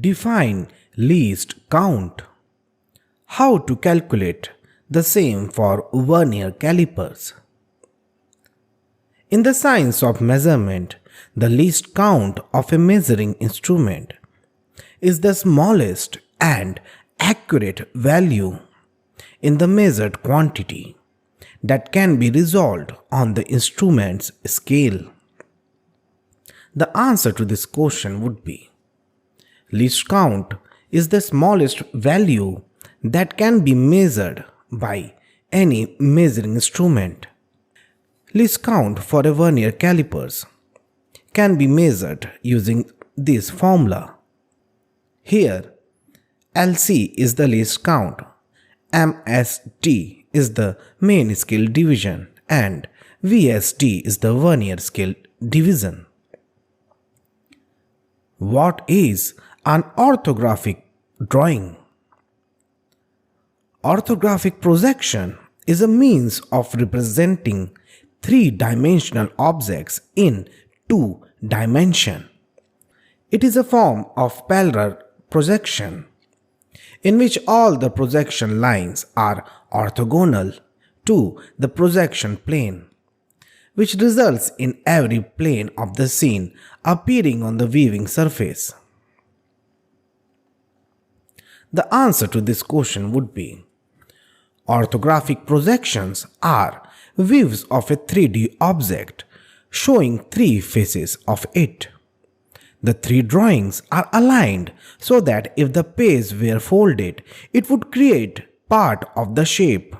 Define least count. How to calculate the same for vernier calipers. In the science of measurement, the least count of a measuring instrument is the smallest and accurate value in the measured quantity that can be resolved on the instrument's scale. The answer to this question would be: least count is the smallest value that can be measured by any measuring instrument. Least count for a vernier calipers can be measured using this formula. Here, LC is the least count, MSD is the main scale division, and VSD is the vernier scale division. What is an orthographic drawing? Orthographic projection is a means of representing three-dimensional objects in two dimensions. It is a form of parallel projection in which all the projection lines are orthogonal to the projection plane, which results in every plane of the scene appearing on the viewing surface. The answer to this question would be: orthographic projections are views of a 3D object showing three faces of it. The three drawings are aligned so that if the page were folded, it would create part of the shape.